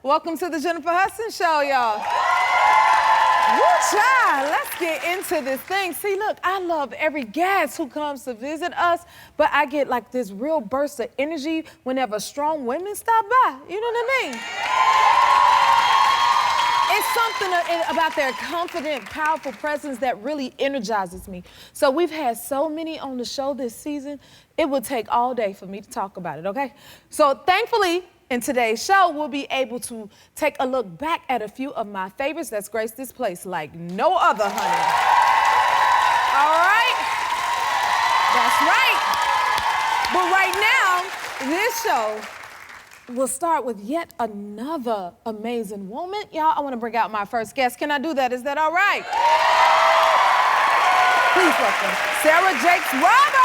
Welcome to the Jennifer Hudson Show, y'all. Woo, child, let's get into this thing. See, look, I love every guest who comes to visit us, but I get like this real burst of energy whenever strong women stop by. You know what I mean? It's something about their confident, powerful presence that really energizes me. So we've had so many on the show this season, it would take all day for me to talk about it, okay? So thankfully, in today's show, we'll be able to take a look back at a few of my favorites that's graced this place like no other, honey. All right? That's right. But right now, this show will start with yet another amazing woman. Y'all, I want to bring out my first guest. Can I do that? Is that all right? Please welcome Sarah Jakes Roberts.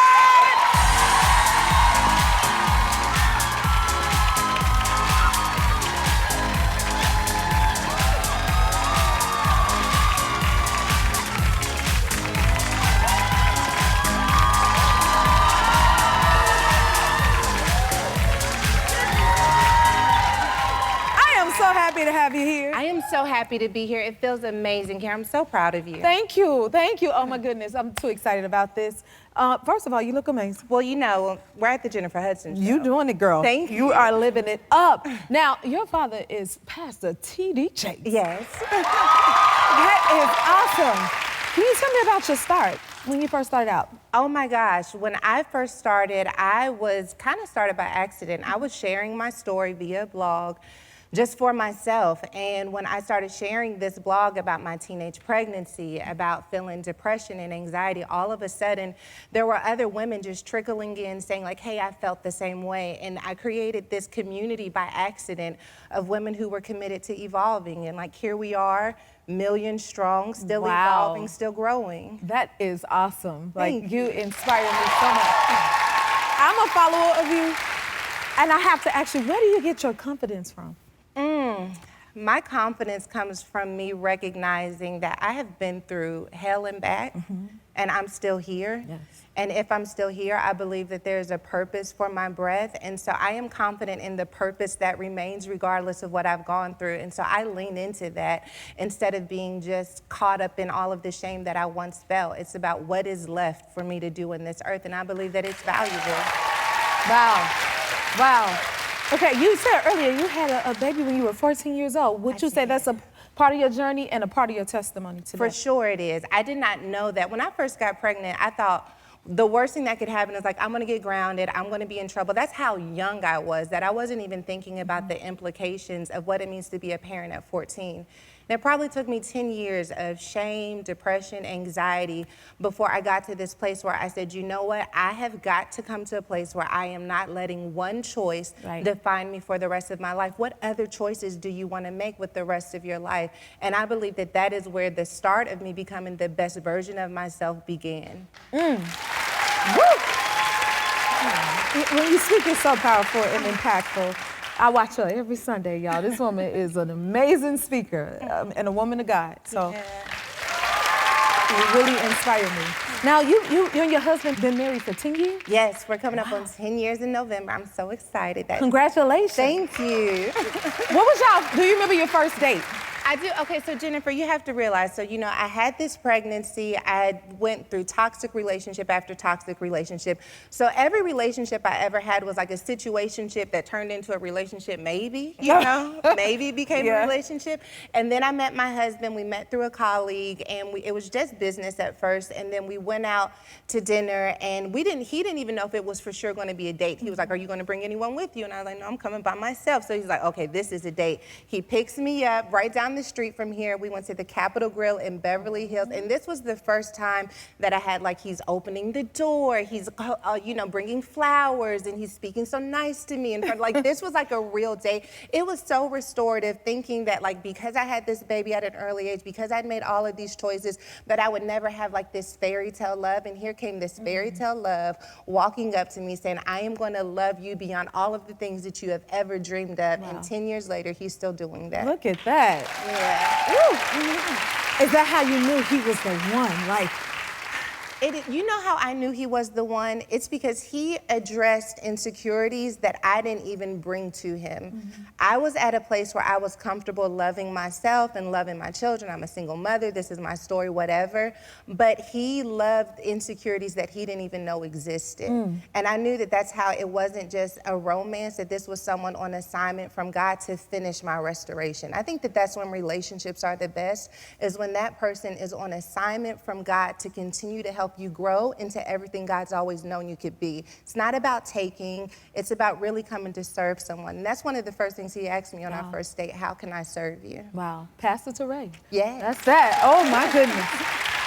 Happy to have you here. I am so happy to be here. It feels amazing here. I'm so proud of you. Thank you. Thank you. Oh, my goodness. I'm too excited about this. First of all, you look amazing. Well, you know, we're at the Jennifer Hudson Show. You doing it, girl. Thank you. You are living it up. Now, your father is Pastor T.D. Jakes. Yes. That is awesome. Can you tell me about your start when you first started out? Oh, my gosh. When I first started, I was kind of started by accident. I was sharing my story via blog just for myself. And when I started sharing this blog about my teenage pregnancy, about feeling depression and anxiety, all of a sudden, there were other women just trickling in saying like, hey, I felt the same way. And I created this community by accident of women who were committed to evolving. And like, here we are, millions strong, still evolving, still growing. That is awesome. Like, you inspire me so much. I'm a follower of you. And I have to ask you, where do you get your confidence from? My confidence comes from me recognizing that I have been through hell and back, and I'm still here. Yes. And if I'm still here, I believe that there's a purpose for my breath. And so I am confident in the purpose that remains regardless of what I've gone through. And so I lean into that instead of being just caught up in all of the shame that I once felt. It's about what is left for me to do in this earth. And I believe that it's valuable. Wow. Wow. Okay, you said earlier you had a baby when you were 14 years old. Would you say that's a part of your journey and a part of your testimony today? For sure it is. I did not know that. When I first got pregnant, I thought the worst thing that could happen is like, I'm gonna get grounded, I'm gonna be in trouble. That's how young I was, that I wasn't even thinking about the implications of what it means to be a parent at 14. And it probably took me 10 years of shame, depression, anxiety before I got to this place where I said, you know what? I have got to come to a place where I am not letting one choice define me for the rest of my life. What other choices do you want to make with the rest of your life? And I believe that that is where the start of me becoming the best version of myself began. Woo! When you speak, it's so powerful and impactful. I watch her every Sunday, y'all. This woman is an amazing speaker and a woman of God. So you really inspire me. Now, you and your husband been married for 10 years? Yes, we're coming up on 10 years in November. I'm so excited. Congratulations. Thank you. What was y'all, do you remember your first date? I do. Okay, so Jennifer, you have to realize, so, you know, I had this pregnancy. I went through toxic relationship after toxic relationship. So every relationship I ever had was like a situationship that turned into a relationship, maybe, you know, maybe became a relationship. And then I met my husband. We met through a colleague, and it was just business at first. And then we went out to dinner, and he didn't even know if it was for sure going to be a date. He was like, are you going to bring anyone with you? And I was like, no, I'm coming by myself. So he's like, okay, this is a date. He picks me up right down the street from here. We went to the Capitol Grill in Beverly Hills, and this was the first time that I had, like, he's opening the door, he's you know, bringing flowers, and he's speaking so nice to me, and like, this was like a real date. It was so restorative, thinking that, like, because I had this baby at an early age, because I'd made all of these choices, that I would never have like this fairy tale love. And here came this fairy tale love walking up to me saying, I am going to love you beyond all of the things that you have ever dreamed of. And 10 years later, he's still doing that. Look at that. Yeah. Ooh. Is that how you knew he was the one? Like, You know how I knew he was the one? It's because he addressed insecurities that I didn't even bring to him. I was at a place where I was comfortable loving myself and loving my children. I'm a single mother, this is my story, whatever. But he loved insecurities that he didn't even know existed. And I knew that that's how it wasn't just a romance, that this was someone on assignment from God to finish my restoration. I think that that's when relationships are the best, is when that person is on assignment from God to continue to help you grow into everything God's always known you could be. It's not about taking, it's about really coming to serve someone. And that's one of the first things he asked me on our first date, how can I serve you? Wow, Pastor Teray. Yeah. That's that, oh my goodness.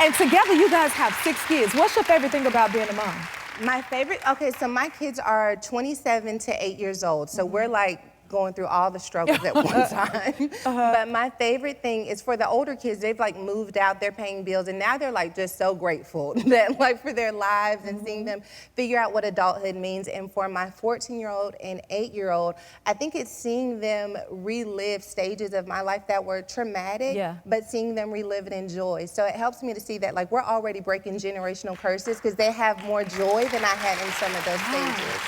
And together you guys have 6 kids. What's your favorite thing about being a mom? My favorite, okay, so my kids are 27 to 8 years old. So we're like going through all the struggles at one time. But my favorite thing is for the older kids, they've like moved out, they're paying bills, and now they're like just so grateful that like for their lives and seeing them figure out what adulthood means. And for my 14-year-old and 8-year-old, I think it's seeing them relive stages of my life that were traumatic, but seeing them relive it in joy. So it helps me to see that like we're already breaking generational curses because they have more joy than I had in some of those stages.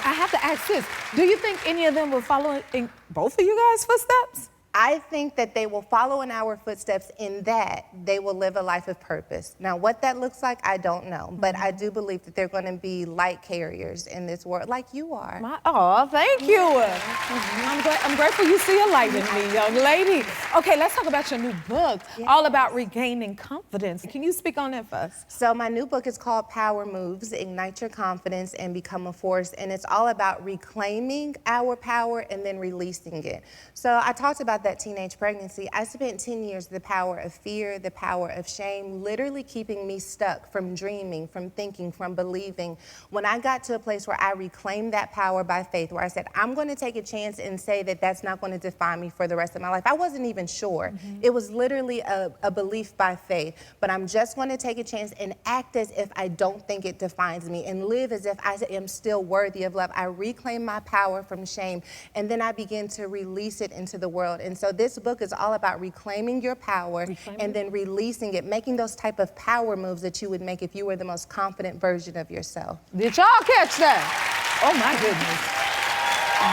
I have to ask this. Do you think any of them will follow in both of you guys' footsteps? I think that they will follow in our footsteps in that they will live a life of purpose. Now, what that looks like, I don't know. But I do believe that they're going to be light carriers in this world, like you are. Oh, thank you. I'm grateful you see a light in me, young lady. Okay, let's talk about your new book, all about regaining confidence. Can you speak on that first? So my new book is called Power Moves, Ignite Your Confidence and Become a Force. And it's all about reclaiming our power and then releasing it. So I talked about that teenage pregnancy. I spent 10 years, the power of fear, the power of shame, literally keeping me stuck from dreaming, from thinking, from believing. When I got to a place where I reclaimed that power by faith, where I said, I'm going to take a chance and say that that's not going to define me for the rest of my life. I wasn't even sure. It was literally a belief by faith, but I'm just going to take a chance and act as if I don't think it defines me and live as if I am still worthy of love. I reclaim my power from shame, and then I begin to release it into the world. And so this book is all about reclaiming your power and then releasing it, making those type of power moves that you would make if you were the most confident version of yourself. Did y'all catch that? Oh my goodness.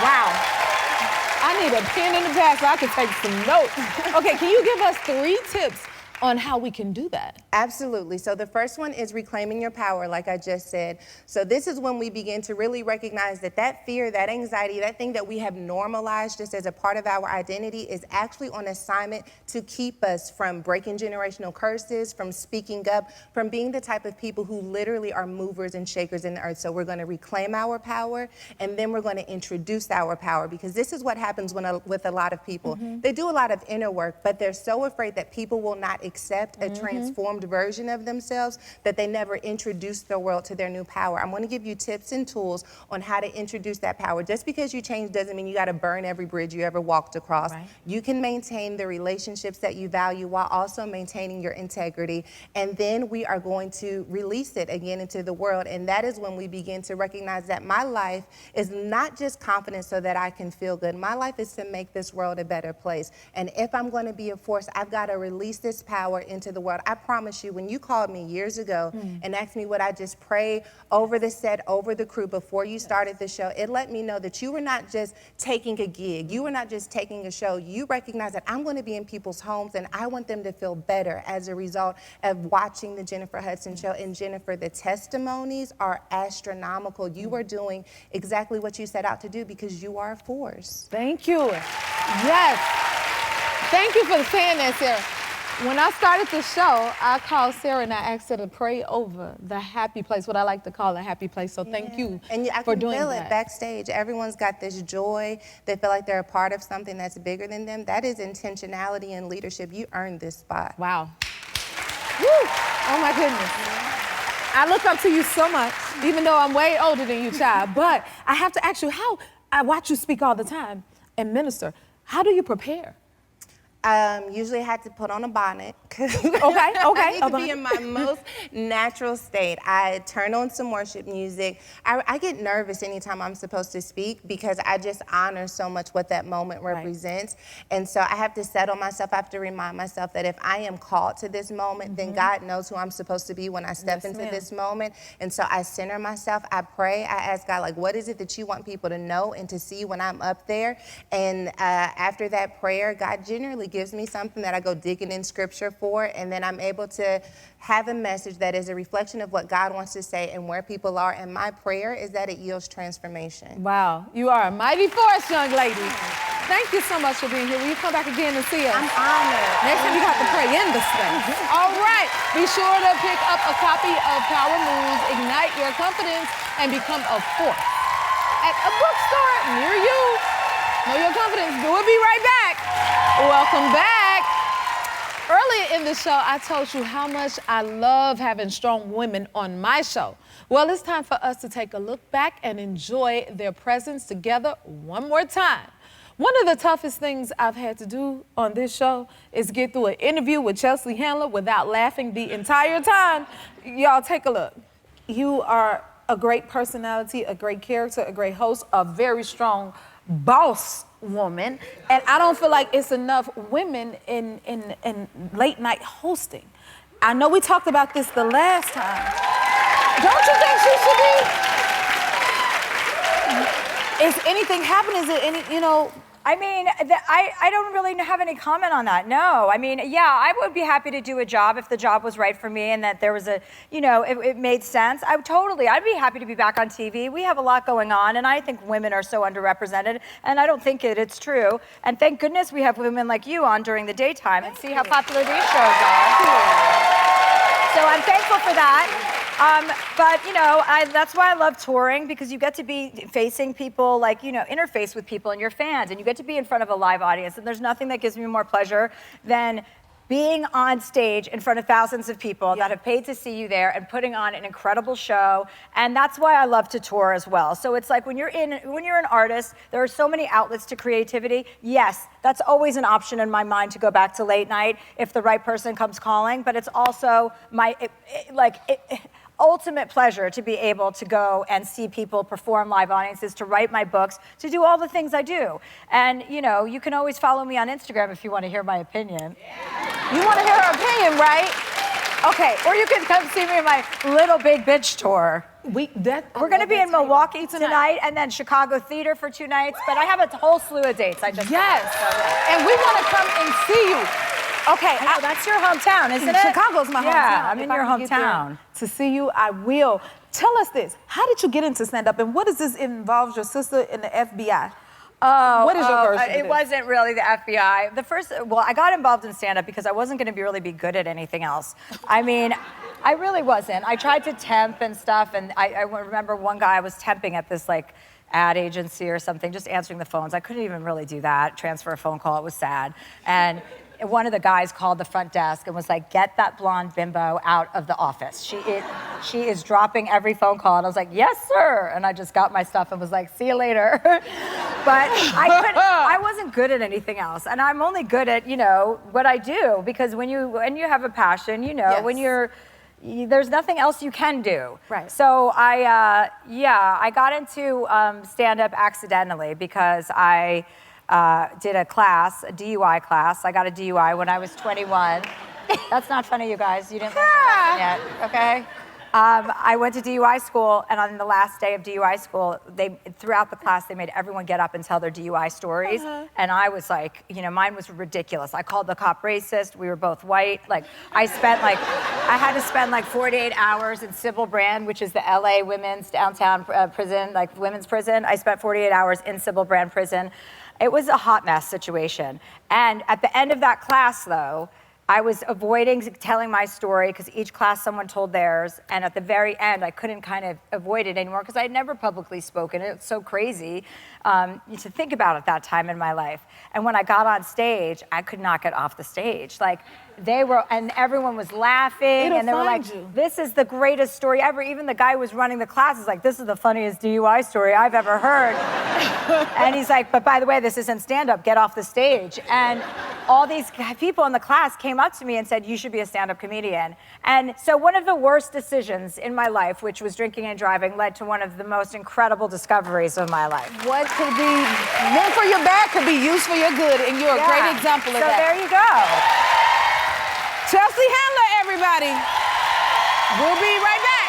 Wow. I need a pen in the back so I can take some notes. Okay, can you give us 3 tips on how we can do that? Absolutely. So the first one is reclaiming your power, like I just said. So this is when we begin to really recognize that that fear, that anxiety, that thing that we have normalized just as a part of our identity is actually on assignment to keep us from breaking generational curses, from speaking up, from being the type of people who literally are movers and shakers in the earth. So we're going to reclaim our power, and then we're going to introduce our power, because this is what happens with a lot of people. They do a lot of inner work, but they're so afraid that people will not accept a transformed version of themselves that they never introduce the world to their new power. I'm going to give you tips and tools on how to introduce that power. Just because you change doesn't mean you got to burn every bridge you ever walked across. You can maintain the relationships that you value while also maintaining your integrity. And then we are going to release it again into the world. And that is when we begin to recognize that my life is not just confidence so that I can feel good. My life is to make this world a better place. And if I'm going to be a force, I've got to release this power into the world. I promise you, when you called me years ago and asked me what I just prayed over the set, over the crew before you started the show, it let me know that you were not just taking a gig. You were not just taking a show. You recognize that I'm going to be in people's homes and I want them to feel better as a result of watching the Jennifer Hudson show. And Jennifer, the testimonies are astronomical. You are doing exactly what you set out to do because you are a force. Thank you. Yes. Thank you for saying that, Sarah. When I started the show, I called Sarah and I asked her to pray over the happy place, what I like to call a happy place. So thank you for doing that. And I can feel it backstage. Everyone's got this joy. They feel like they're a part of something that's bigger than them. That is intentionality and leadership. You earned this spot. Wow. Woo. Oh my goodness. I look up to you so much, even though I'm way older than you, child. But I have to ask you, I watch you speak all the time and minister. How do you prepare? Usually I had to put on a bonnet. Okay. I need to be in my most natural state. I turn on some worship music. I get nervous anytime I'm supposed to speak because I just honor so much what that moment represents. And so I have to settle myself. I have to remind myself that if I am called to this moment, then God knows who I'm supposed to be when I step into this moment. And so I center myself. I pray. I ask God, like, what is it that you want people to know and to see when I'm up there? And after that prayer, God generally gives me something that I go digging in scripture for, and then I'm able to have a message that is a reflection of what God wants to say and where people are. And my prayer is that it yields transformation. Wow, you are a mighty force, young lady. Thank you so much for being here. Will you come back again and see us? I'm honored. Next time you have to pray in the space. All right, be sure to pick up a copy of Power Moves, Ignite Your Confidence, and Become a Force at a bookstore near you. Know your confidence. We'll be right back. Welcome back. Earlier in the show, I told you how much I love having strong women on my show. Well, it's time for us to take a look back and enjoy their presence together one more time. One of the toughest things I've had to do on this show is get through an interview with Chelsea Handler without laughing the entire time. Y'all take a look. You are a great personality, a great character, a great host, a very strong boss woman, and I don't feel like it's enough women in late night hosting. I know we talked about this the last time. Don't you think she should be? Is anything happening? Is it any, you know? I mean, I don't really have any comment on that, no. I mean, yeah, I would be happy to do a job if the job was right for me and that there was a, you know, it made sense. I'd be happy to be back on TV. We have a lot going on, and I think women are so underrepresented, and I don't think it's true. And thank goodness we have women like you on during the daytime and see how popular these shows are. So I'm thankful for that. But, you know, that's why I love touring, because you get to be facing people, like, you know, interface with people and your fans, and you get to be in front of a live audience. And there's nothing that gives me more pleasure than being on stage in front of thousands of people that have paid to see you there and putting on an incredible show. And that's why I love to tour as well. So it's like when you're an artist, there are so many outlets to creativity. Yes, that's always an option in my mind to go back to late night if the right person comes calling. But it's also my, ultimate pleasure to be able to go and see people perform live audiences, to write my books, to do all the things I do. And, you know, you can always follow me on Instagram if you want to hear my opinion. You want to hear her opinion, right? Okay, or you can come see me in my Little Big Bitch tour. We're going to be in Milwaukee tonight and then Chicago Theater for 2 nights, but I have a whole slew of dates. And we want to come and see you. Okay, I know, that's your hometown, isn't it? Chicago's my hometown. Yeah, I'm in your hometown. To see you, I will. Tell us this. How did you get into stand-up, and what does this involve your sister in the FBI? What is your version? It wasn't really the FBI. Well, I got involved in stand-up because I wasn't going to really be good at anything else. I mean, I really wasn't. I tried to temp and stuff, and I remember one guy I was temping at this, like, ad agency or something, just answering the phones. I couldn't even really do that, transfer a phone call. It was sad. And one of the guys called the front desk and was like, "Get that blonde bimbo out of the office. She is dropping every phone call." And I was like, "Yes, sir." And I just got my stuff and was like, "See you later." But I wasn't good at anything else. And I'm only good at, you know, what I do, because when you have a passion, you know, when there's nothing else you can do. Right. So I got into stand-up accidentally because I did a DUI class. I got a DUI when I was 21. That's not funny, you guys. You didn't learn that yet, okay? I went to DUI school, and on the last day of DUI school, throughout the class, they made everyone get up and tell their DUI stories. And I was like, you know, mine was ridiculous. I called the cop racist. We were both white. Like, I had to spend like 48 hours in Sybil Brand, which is the LA women's downtown prison, like women's prison. I spent 48 hours in Sybil Brand prison. It was a hot mess situation. And at the end of that class, though, I was avoiding telling my story because each class someone told theirs, and at the very end I couldn't kind of avoid it anymore because I had never publicly spoken. It's so crazy to think about at that time in my life. And when I got on stage, I could not get off the stage. Like, and everyone was laughing, and they were like, "This is the greatest story ever." Even the guy who was running the class is like, "This is the funniest DUI story I've ever heard." And he's like, "But by the way, this isn't stand-up. Get off the stage." And all these people in the class came up to me and said, you should be a stand-up comedian. And so one of the worst decisions in my life, which was drinking and driving, led to one of the most incredible discoveries of my life. What could be meant for your bad could be used for your good, and you're a great example of that. So there you go. Chelsea Handler, everybody. We'll be right back.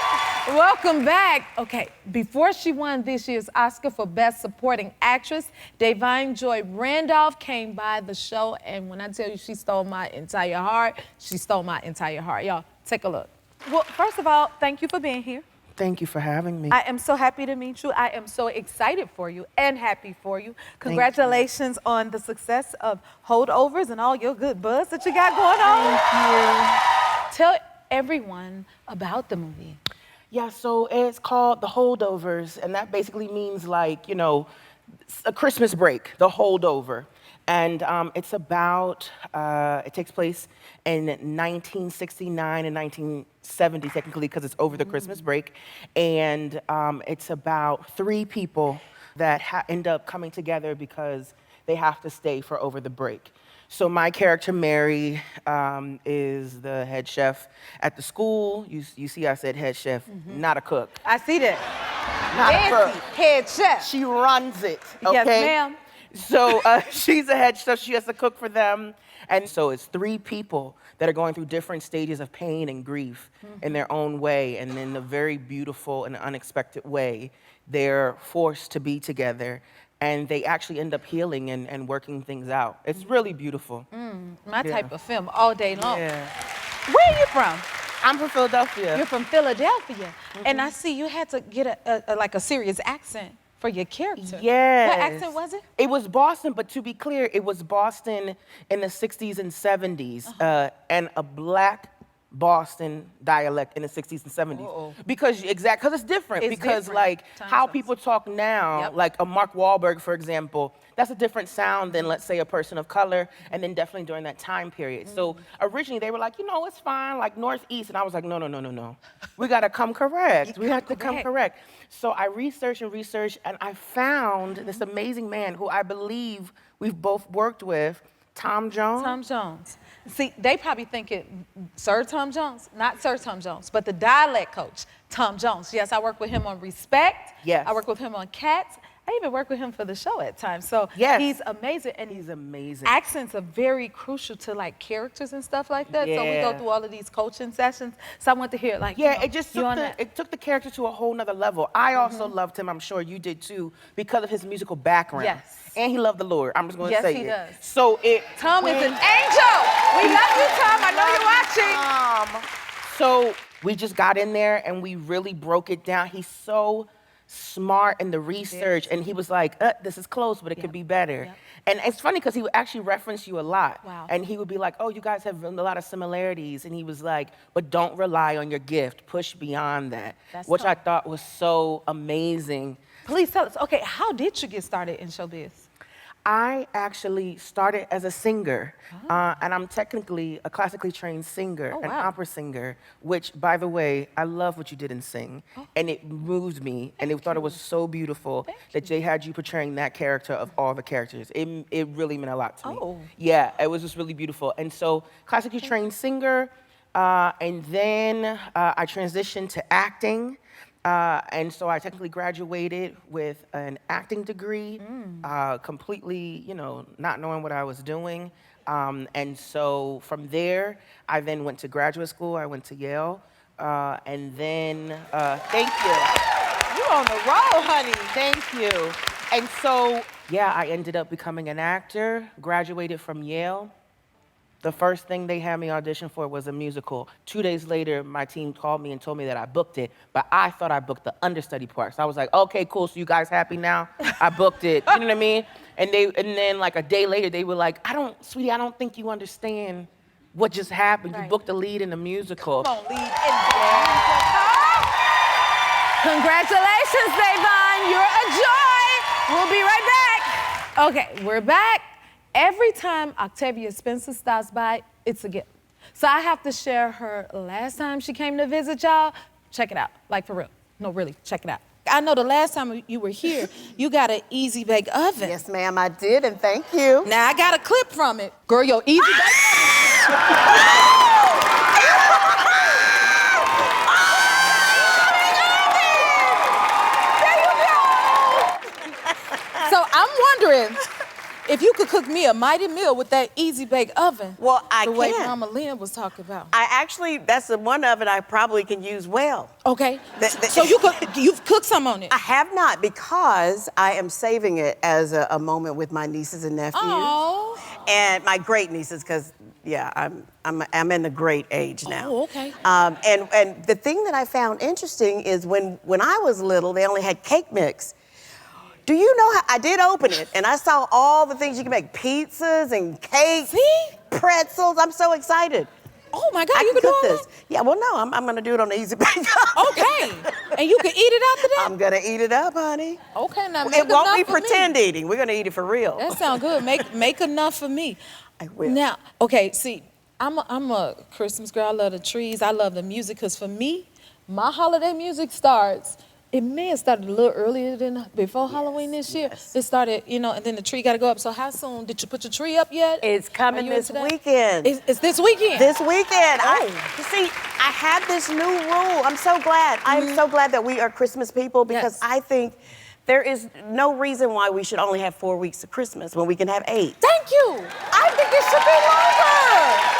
Welcome back. Okay, before she won this year's Oscar for Best Supporting Actress, Da'Vine Joy Randolph came by the show, and when I tell you she stole my entire heart, she stole my entire heart. Y'all, take a look. Well, first of all, thank you for being here. Thank you for having me. I am so happy to meet you. I am so excited for you and happy for you. Congratulations on the success of Holdovers and all your good buzz that you got going on. Thank you. Tell everyone about the movie. Yeah, so it's called The Holdovers, and that basically means like, you know, a Christmas break, the holdover. And it's about, it takes place in 1969 and 1970, technically, because it's over the Christmas break. And it's about 3 people that end up coming together because they have to stay for over the break. So my character, Mary, is the head chef at the school. You see I said head chef, not a cook. I see that. Not a cook. Head chef. She runs it, okay? Yes, ma'am. So she's a head chef, she has to cook for them. And so it's 3 people that are going through different stages of pain and grief in their own way. And in a very beautiful and unexpected way, they're forced to be together. And they actually end up healing and working things out. It's really beautiful. My type of film all day long. Yeah. Where are you from? I'm from Philadelphia. You're from Philadelphia. And I see you had to get a serious accent for your character. Yes. What accent was it? It was Boston, but to be clear, it was Boston in the 60s and 70s, and a black Boston dialect in the 60s and 70s. Uh-oh. Because it's different. It's because different. like Time how zones. people talk now, Yep. like a Mark Wahlberg, for example, that's a different sound than, let's say, a person of color, and then definitely during that time period. So originally they were like, you know, it's fine, like Northeast, and I was like, no. We gotta come correct. We have to come correct. So I researched, and I found this amazing man who I believe we've both worked with, Tom Jones. Tom Jones. See, they probably thinking Sir Tom Jones, not Sir Tom Jones, but the dialect coach, Tom Jones. Yes, I work with him on Respect. Yes. I work with him on Cats. I even work with him for the show at times. So Yes. he's amazing. And He's amazing. accents are very crucial to like characters and stuff like that. So we go Yeah. through all of these coaching sessions. So I want to hear like, Yeah, you know, it just you on took that. it took the character to a whole nother level. I also loved him, I'm sure you did too, because of his musical background. Yes. And he loved the Lord. I'm just gonna Yes, say he it. does. So Tom is an angel. We love you, Tom. I know you're watching. So we just got in there and we really broke it down. He's so smart in the research, and he was like, this is close, but it could be better. Yep. And it's funny because he would actually reference you a lot. Wow. And he would be like, oh, you guys have a lot of similarities. And he was like, but don't rely on your gift. Push beyond that. That's which I tough. thought was so amazing. Please tell us, okay, how did you get started in showbiz? I actually started as a singer, and I'm technically a classically trained singer, Oh, an wow. opera singer, which, by the way, I love what you did in Sing, and it moved me, and they thought it was so beautiful that they had you portraying that character of all the characters. It really meant a lot to me. Oh. Yeah, it was just really beautiful. And so, classically trained singer, and then I transitioned to acting. And so I technically graduated with an acting degree, completely, you know, not knowing what I was doing. And so from there, I then went to graduate school. I went to Yale. And then, thank you. You on the road, honey. Thank you. And so, yeah, I ended up becoming an actor, graduated from Yale. The first thing they had me audition for was a musical. 2 days later, my team called me and told me that I booked it, but I thought I booked the understudy part. So I was like, okay, cool, so you guys happy now? I booked it, you know what I mean? And then like a day later, they were like, sweetie, I don't think you understand what just happened. You Right. booked the lead in the musical. Come on, lead in Congratulations, Da'Vine. You're a joy. We'll be right back. Okay, we're back. Every time Octavia Spencer stops by, it's a gift. So I have to share her last time she came to visit y'all. Check it out, like for real. No, really, check it out. I know the last time you were here, you got an easy bake oven. Yes, ma'am, I did, and thank you. Now I got a clip from it. Girl, your easy bake oven. So I'm wondering if you could cook me a mighty meal with that easy bake oven. Well, I the way can. Mama Lynn was talking about. That's the one oven I probably can use well. Okay. So you've cooked some on it. I have not, because I am saving it as a moment with my nieces and nephews. Oh. And my great nieces, because I'm in the great age now. Oh, okay. And the thing that I found interesting is when I was little, they only had cake mix. Do you know how I did open it and I saw all the things you can make, pizzas and cakes, See? pretzels. I'm so excited. Oh my God, I you can can do cook all this. Yeah, well, no, I'm gonna do it on the easy bake oven. Okay. And you can eat it after that? I'm gonna eat it up, honey. Okay, now make It won't enough be for me. pretend eating. We're gonna eat it for real. That sounds good. Make enough for me. I will. Now, okay, see, I'm a Christmas girl. I love the trees. I love the music, because for me, my holiday music starts. It may have started a little earlier than before Halloween this year. Yes. It started, and then the tree got to go up. So how soon? Did you put your tree up yet? It's coming Are you this into that? weekend. It's this weekend? This weekend. Oh. You see, I have this new rule. I'm so glad. I'm so glad that we are Christmas people, because Yes. I think there is no reason why we should only have 4 weeks of Christmas when we can have 8. Thank you. I think it should be longer.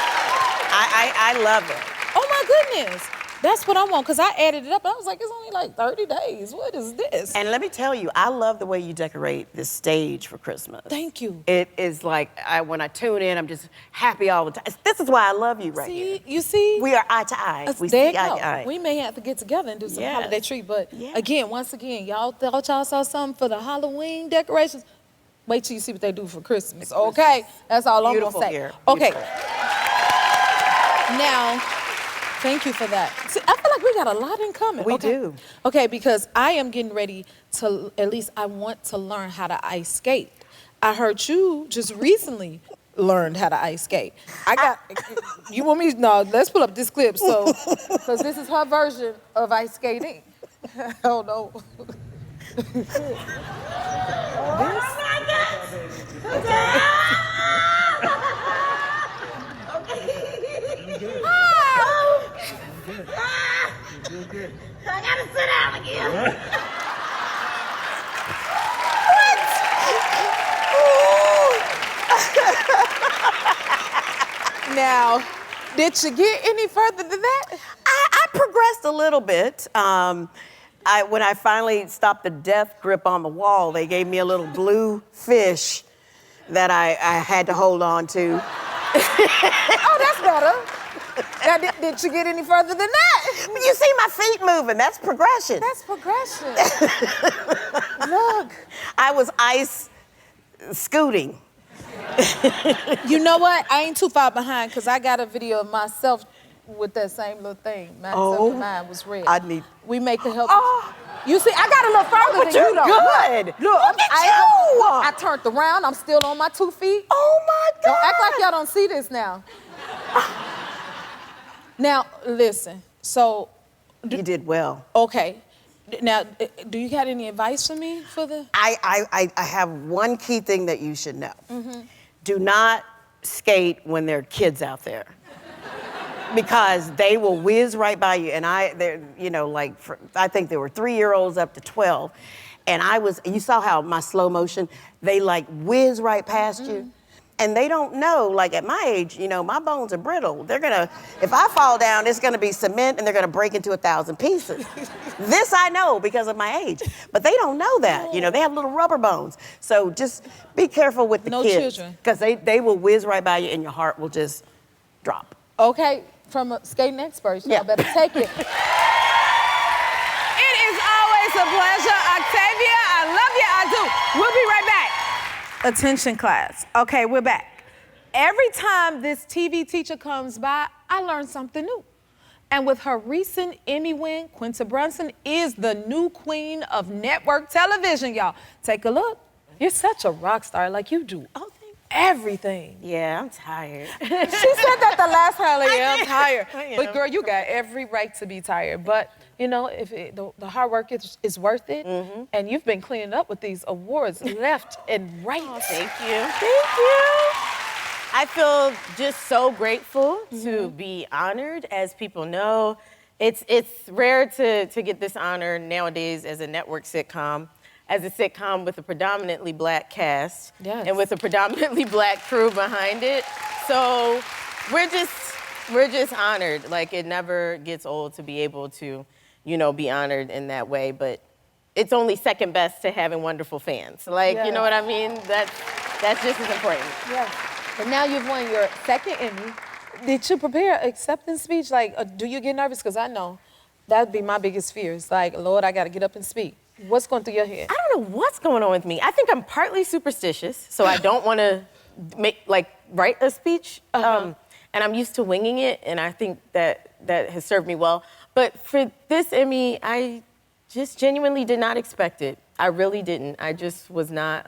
I love it. Oh my goodness. That's what I want, because I added it up. I was like, it's only like 30 days. What is this? And let me tell you, I love the way you decorate this stage for Christmas. Thank you. It is like, when I tune in, I'm just happy all the time. This is why I love you right here. See, you see? We are eye to eye. We There see you eye go. to eye. We may have to get together and do some Yes. holiday tree, but Yeah. once again, y'all thought y'all saw something for the Halloween decorations. Wait till you see what they do for Christmas, okay? That's all I'm Beautiful gonna say. here. Okay. Beautiful. Now, thank you for that. See, I feel like we got a lot in common. We Okay. do. Okay, because I am getting ready to, at least I want to learn how to ice skate. I heard you just recently learned how to ice skate. You want me, no, let's pull up this clip, so, because this is her version of ice skating. I don't know. I gotta sit down again. Now, did you get any further than that? I progressed a little bit. When I finally stopped the death grip on the wall, they gave me a little blue fish that I had to hold on to. Oh, that's better. Now, did you get any further than that? You see my feet moving. That's progression. That's progression. Look. I was ice scooting. You know what? I ain't too far behind, because I got a video of myself with that same little thing. Mine was red. I need- We make it help. Oh. You see, I got a little further but than you you're though. good. Look, Look at I turned around. I'm still on my 2 feet. Oh my God. Don't act like y'all don't see this now. Now, listen. So, You did well. okay. Now, do you got any advice for me for the? I have one key thing that you should know. Mm-hmm. Do not skate when there are kids out there, because they will whiz right by you. And I think there were 3-year-olds up to 12, and you saw how my slow motion, they like whiz right past you. And they don't know, like at my age, my bones are brittle. If I fall down, it's gonna be cement and they're gonna break into 1,000 pieces. This I know because of my age. But they don't know that, they have little rubber bones. So just be careful with the No kids. children. Because they will whiz right by you and your heart will just drop. Okay, from a skating expert, y'all better take it. It is always a pleasure, Octavia. I love you, I do. We'll be right back. Attention, class. Okay, we're back. Every time this TV teacher comes by, I learn something new. And with her recent Emmy win, Quinta Brunson is the new queen of network television, y'all. Take a look. You're such a rock star, like you do everything. Yeah, I'm tired. She said that the last time, like, yeah, I'm tired. I am. But girl, you got every right to be tired. But, you know, if the hard work is worth it. And you've been cleaning up with these awards left and right. Oh, thank you. Thank you. I feel just so grateful to be honored. As people know, it's rare to get this honor nowadays as a network sitcom, as a sitcom with a predominantly Black cast and with a predominantly Black crew behind it. So we're just honored. Like, it never gets old to be able to, you know, be honored in that way. But it's only second best to having wonderful fans. Like, you know what I mean? That's just as important. Yes. And now you've won your second Emmy. Did you prepare an acceptance speech? Like, do you get nervous? Because I know that would be my biggest fear. It's like, Lord, I got to get up and speak. What's going through your head? I don't know what's going on with me. I think I'm partly superstitious, so I don't want to write a speech. And I'm used to winging it, and I think that has served me well. But for this Emmy, I just genuinely did not expect it. I really didn't. I just was not.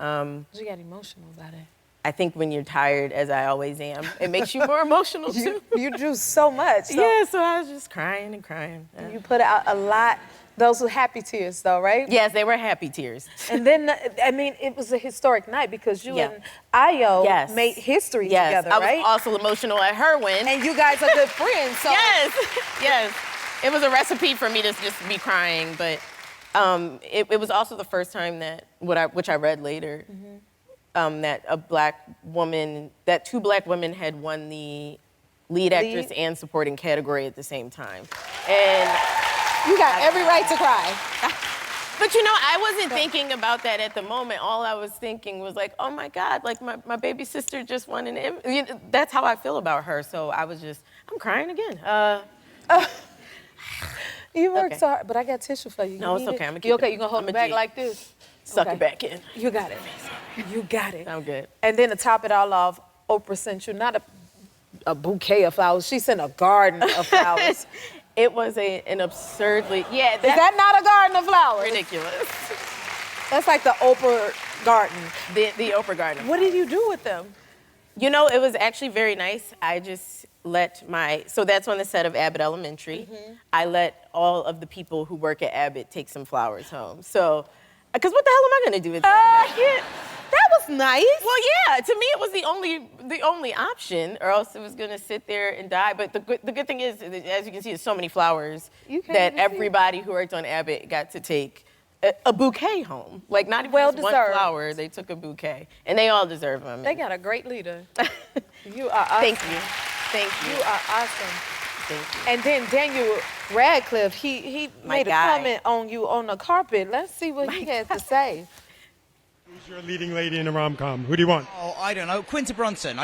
You got emotional about it. I think when you're tired, as I always am, it makes you more emotional too. You do so much. So Yeah, so I was just crying and crying. you put out a lot. Those were happy tears, though, right? Yes, they were happy tears. And then, I mean, it was a historic night because you and Ayo made history together, right? I was also emotional at her win. And you guys are good friends, so. Yes. It was a recipe for me to just be crying, but it was also the first time that, which I read later, that two Black women had won the lead actress and supporting category at the same time. And you got every right to cry. But you know, I wasn't thinking about that at the moment. All I was thinking was like, oh my God, like my baby sister just won an Emmy. You know, that's how I feel about her. So I was just, I'm crying again. You worked so hard, but I got tissue for you. No, it's okay. I'm gonna keep You okay? it. You gonna hold I'm it a back G. like this? Suck it back in. You got it. You got it. I'm good. And then to top it all off, Oprah sent you not a bouquet of flowers. She sent a garden of flowers. It was an absurdly, Is that not a garden of flowers? ridiculous. That's like the Oprah garden. The Oprah garden. What did you do with them? You know, it was actually very nice. I just let so that's on the set of Abbott Elementary. I let all of the people who work at Abbott take some flowers home. So, because what the hell am I gonna do with that? That was nice. Well, yeah, to me it was the only option, or else it was gonna sit there and die. But the good thing is, as you can see, there's so many flowers that everybody who worked on Abbott got to take a bouquet home. Like, not even just one flower, they took a bouquet. And they all deserve them. They got a great leader. You are awesome. Thank you. Thank you. You are awesome. Thank you. And then Daniel Radcliffe, he made a comment on you on the carpet. Let's see what he has to say. Who's your leading lady in a rom-com? Who do you want? Oh, I don't know. Quinta Brunson.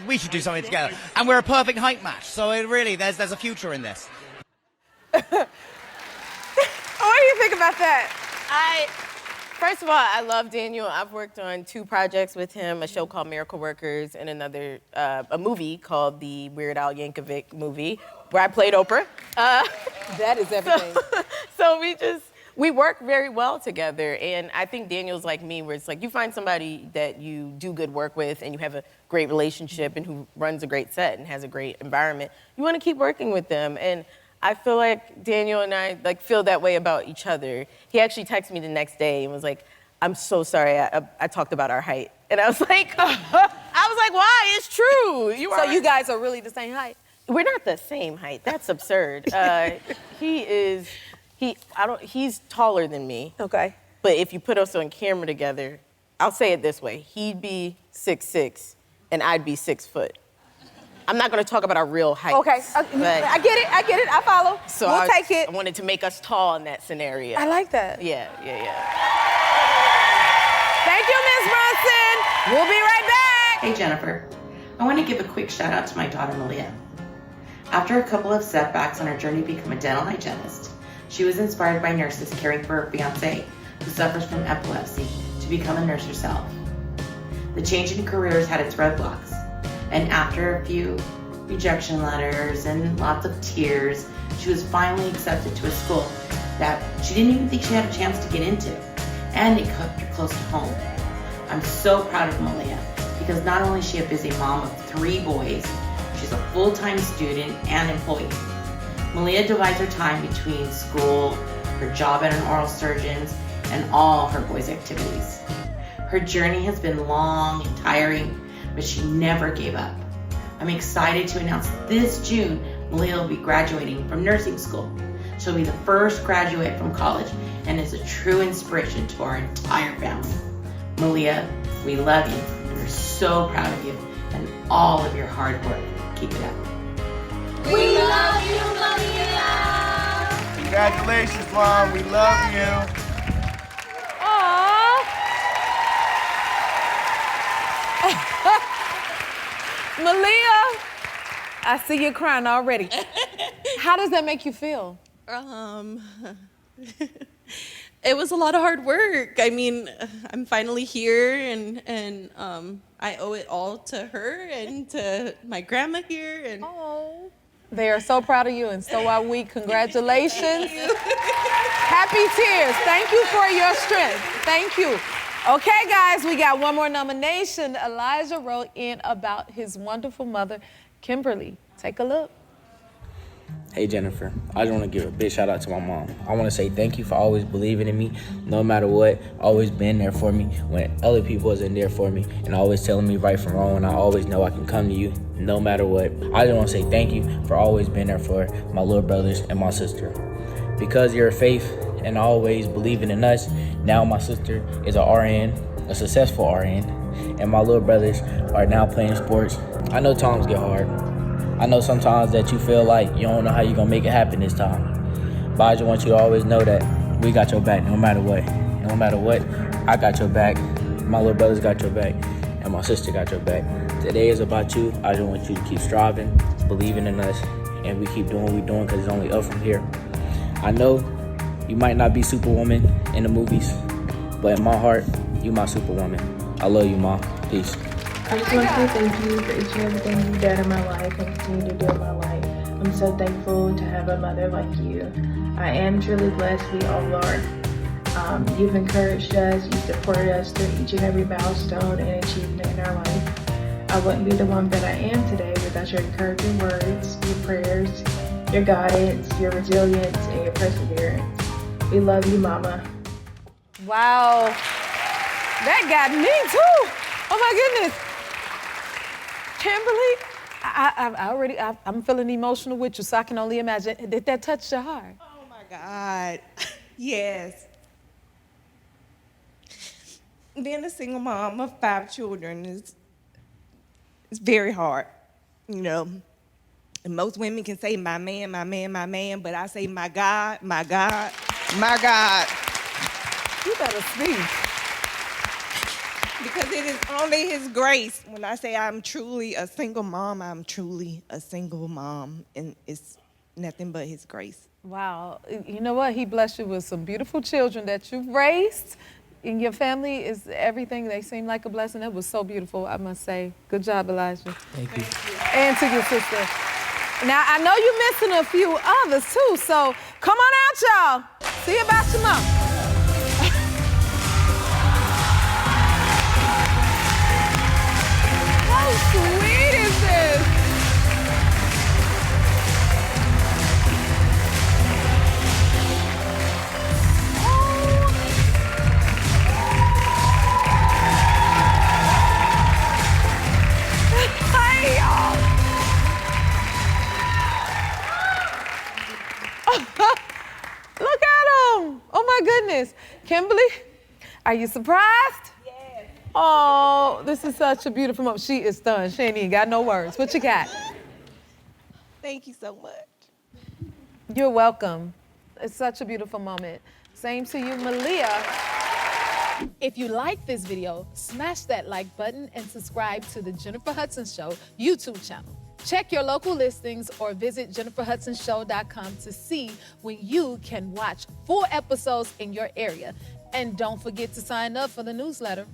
We should do something together. And we're a perfect height match. So it really, there's a future in this. What do you think about that? First of all, I love Daniel. I've worked on 2 projects with him, a show called Miracle Workers and another, a movie called the Weird Al Yankovic movie, where I played Oprah. That is everything. So we work very well together. And I think Daniel's like me, where it's like you find somebody that you do good work with and you have a great relationship and who runs a great set and has a great environment. You want to keep working with them. And I feel like Daniel and I feel that way about each other. He actually texted me the next day and was like, I'm so sorry, I talked about our height. And I was like, why? It's true. So you guys are really the same height? We're not the same height. That's absurd. He's taller than me. Okay. But if you put us on camera together, I'll say it this way. He'd be 6'6", and I'd be 6 foot. I'm not going to talk about our real height. Okay, I get it, I follow. So we'll take it. I wanted to make us tall in that scenario. I like that. Yeah. Thank you, Ms. Brunson. We'll be right back. Hey, Jennifer. I want to give a quick shout out to my daughter, Malia. After a couple of setbacks on her journey to become a dental hygienist, she was inspired by nurses caring for her fiance, who suffers from epilepsy, to become a nurse herself. The change in careers had its roadblocks. And after a few rejection letters and lots of tears, she was finally accepted to a school that she didn't even think she had a chance to get into. And it kept her close to home. I'm so proud of Malia because not only is she a busy mom of 3 boys, she's a full-time student and employee. Malia divides her time between school, her job at an oral surgeon's, and all her boys' activities. Her journey has been long and tiring, but she never gave up. I'm excited to announce this June, Malia will be graduating from nursing school. She'll be the first graduate from college and is a true inspiration to our entire family. Malia, we love you and we're so proud of you and all of your hard work. Keep it up. We love you, Malia. Congratulations, Mom. We love you. Malia, I see you crying already. How does that make you feel? It was a lot of hard work. I mean, I'm finally here, and I owe it all to her and to my grandma here. And They are so proud of you, and so are we. Congratulations. Happy tears. Thank you for your strength. Thank you. Okay, guys, we got one more nomination. Elijah wrote in about his wonderful mother, Kimberly. Take a look. Hey Jennifer, I just want to give a big shout out to my mom. I want to say thank you for always believing in me, no matter what, always being there for me when other people wasn't there for me, and always telling me right from wrong, and I always know I can come to you no matter what. I just want to say thank you for always being there for my little brothers and my sister. Because of your faith and always believing in us, now my sister is a RN, a successful RN, and my little brothers are now playing sports. I know times get hard. I know sometimes that you feel like you don't know how you're gonna make it happen this time. But I just want you to always know that we got your back no matter what. And no matter what, I got your back, my little brothers got your back, and my sister got your back. Today is about you. I just want you to keep striving, believing in us, and we keep doing what we're doing because it's only up from here. I know you might not be Superwoman in the movies, but in my heart, you my Superwoman. I love you, Mom. Peace. I just want to say thank you for each and everything you've done in my life and continue to do in my life. I'm so thankful to have a mother like you. I am truly blessed. We all are. You've encouraged us, you've supported us through each and every milestone and achievement in our life. I wouldn't be the one that I am today without your encouraging words, your prayers, your guidance, your resilience, and your perseverance. We love you, Mama. Wow. That got me too. Oh my goodness. Kimberly, I'm feeling emotional with you, so I can only imagine. Did that touch your heart? Oh my God, yes. Being a single mom of 5 children is very hard, you know. And most women can say my man, my man, my man, but I say my God, my God, my God. You better speak. Because it is only His grace. When I say I'm truly a single mom, I'm truly a single mom. And it's nothing but His grace. Wow. You know what? He blessed you with some beautiful children that you've raised. And your family is everything. They seem like a blessing. It was so beautiful, I must say. Good job, Elijah. Thank you. And to your sister. Now, I know you're missing a few others, too. So come on out, y'all. See about your mom. How sweet is this? Hey, y'all. Look at him. Oh, my goodness. Kimberly, are you surprised? Yes. Oh, this is such a beautiful moment. She is stunned. She ain't even got no words. What you got? Thank you so much. You're welcome. It's such a beautiful moment. Same to you, Malia. If you like this video, smash that like button and subscribe to the Jennifer Hudson Show YouTube channel. Check your local listings or visit jenniferhudsonshow.com to see when you can watch full episodes in your area. And don't forget to sign up for the newsletter.